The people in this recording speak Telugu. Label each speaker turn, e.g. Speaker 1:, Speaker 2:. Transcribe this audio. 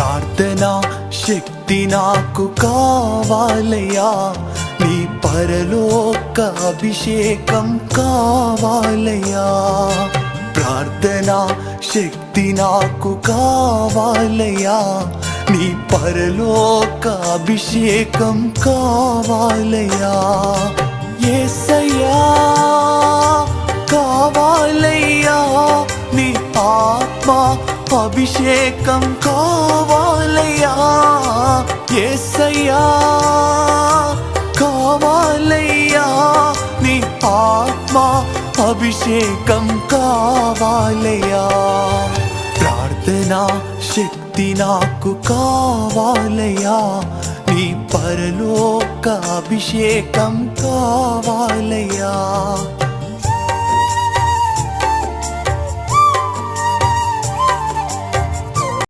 Speaker 1: ప్రార్థనా శక్తి నాకు కావాలయ్యా, నీ పరలోక అభిషేకం కావాలయ్యా. ప్రార్థనా శక్తి నాకు కావాలయ్యా, నీ పరలోక అభిషేకం కావాలయ్యా. యేసయ్యా కావాలయ్యా, నీ ఆత్మ అభిషేకం కావాలయ్యా. యేసయ్యా కావాలయ్యా, నీ ఆత్మ అభిషేకం కావాలయ్యా. ప్రార్థనా శక్తి నాకు కావాలయ్యా, నీ పరలోక అభిషేకం కావాలయ్యా.